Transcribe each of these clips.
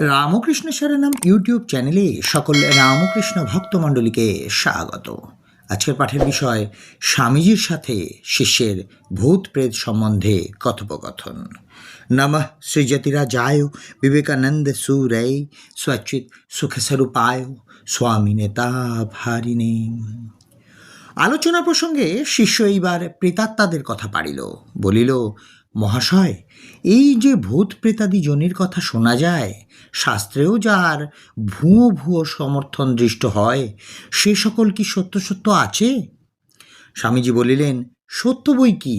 Ramakrishna শরণম YouTube চ্যানেলে সকল রামকৃষ্ণ ভক্তমণ্ডলীকে স্বাগত। আজকের পাঠের বিষয় স্বামীজির সাথে শিষ্যের ভূত প্রেত সম্বন্ধে কথোপকথন। নমঃ শ্রীযতিরাজায় বিবেকানন্দ সুরৈ স্বচ্ছিত সুখস্বরূপায় স্বামী নেতা ভারিণী। আলোচনা প্রসঙ্গে শিষ্য এইবার প্রেতাত্মাদের কথা পাড়িল। বলিল, মহাশয়, এই যে ভূত প্রেতাদি জনের কথা শোনা যায়, শাস্ত্রেও যার ভুয়ো ভুয়ো সমর্থন দৃষ্ট হয়, সে সকল কি সত্য সত্য আছে? স্বামীজি বলিলেন, সত্য বই কি,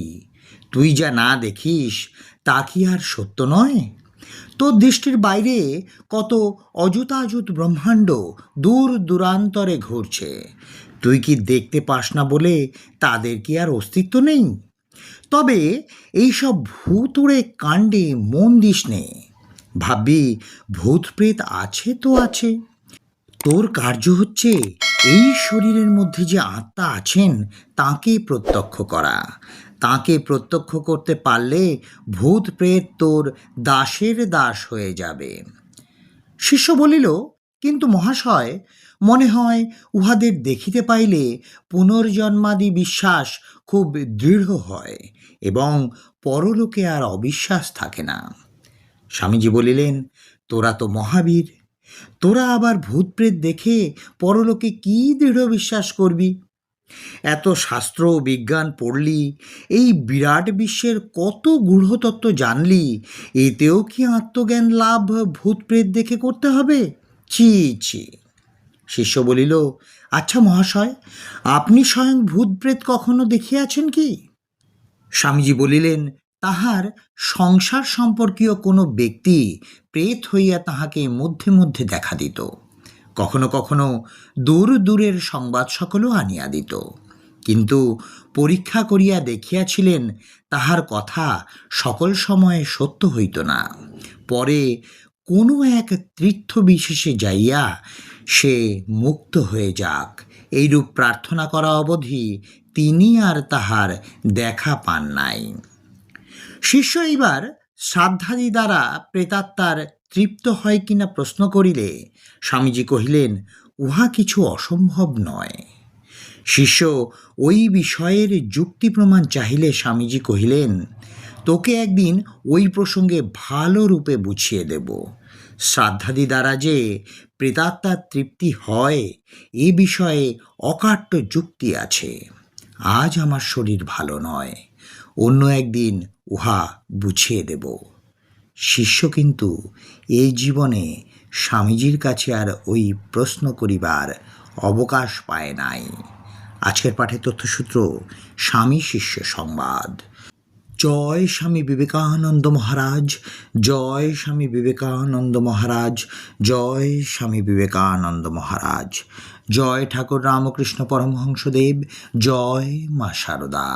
তুই যা না দেখিস তা কি আর সত্য নয়? তোর দৃষ্টির বাইরে কত অযুতাযুত ব্রহ্মাণ্ড দূর দূরান্তরে ঘুরছে, তুই কি দেখতে পাস না বলে তাদের কি আর অস্তিত্ব নেই? তবে এইসব ভূতুড়ে কাণ্ডে মন দিস নে, ভাববি ভূত প্রেত আছে তো আছে। তোর কার্য হচ্ছে এই শরীরের মধ্যে যে আত্মা আছেন তাঁকে প্রত্যক্ষ করা। তাঁকে প্রত্যক্ষ করতে পারলে ভূত প্রেত তোর দাসের দাস হয়ে যাবে। শিষ্য বলিল, কিন্তু মহাশয়, মনে হয় উহাদের দেখিতে পাইলে পুনর্জন্মাদি বিশ্বাস খুব দৃঢ় হয় এবং পরলোকে আর অবিশ্বাস থাকে না। স্বামীজি বলিলেন, তোরা তো মহাবীর, তোরা আবার ভূত প্রেত দেখে পরলোকে কি দৃঢ় বিশ্বাস করবি? এত শাস্ত্র বিজ্ঞান পড়লি, এই বিরাট বিশ্বের কত গূঢ়তত্ত্ব জানলি, এতেও কি আত্মজ্ঞান লাভ ভূত প্রেত দেখে করতে হবে? ছি ছি। শিষ্য বলিল, আচ্ছা মহাশয়, আপনি স্বয়ং ভূত প্রেত কখনো দেখিয়াছেন কি? স্বামীজি বলিলেন, তাহার সংসার সম্পর্কীয় কোনো ব্যক্তি প্রেত হইয়া তাহাকে মধ্যে মধ্যে দেখা দিত, কখনো কখনো দূর দূরের সংবাদ সকলও আনিয়া দিত, কিন্তু পরীক্ষা করিয়া দেখিয়াছিলেন তাহার কথা সকল সময়ে সত্য হইত না। পরে কোনো এক তীর্থ বিশেষে যাইয়া সে মুক্ত হয়ে যাক, এইরূপ প্রার্থনা করা অবধি তিনি আর তাহার দেখা পান নাই। শিষ্য এইবার শ্রাদ্ধাদি দ্বারা প্রেতাত্মার তৃপ্ত হয় কিনা প্রশ্ন করিলে স্বামীজি কহিলেন, উহা কিছু অসম্ভব নয়। শিষ্য ওই বিষয়ের যুক্তি প্রমাণ চাহিলে স্বামীজি কহিলেন, তোকে একদিন ওই প্রসঙ্গে ভালো রূপে বুঝিয়ে দেব। শ্রাদ্ধাদি দ্বারা যে প্রেতাত্মার তৃপ্তি হয় এ বিষয়ে অকাট্য যুক্তি আছে। আজ আমার শরীর ভালো নয়, অন্য একদিন উহা বুঝিয়ে দেব। শিষ্য কিন্তু এই জীবনে স্বামীজির কাছে আর ওই প্রশ্ন করিবার অবকাশ পায় নাই। আজকের পাঠের তথ্যসূত্র স্বামী শিষ্য সংবাদ। জয় স্বামী বিবেকানন্দ মহারাজ, জয় স্বামী বিবেকানন্দ মহারাজ, জয় স্বামী বিবেকানন্দ মহারাজ, জয় ঠাকুর রামকৃষ্ণ পরমহংসদেব, জয় মা শারদা।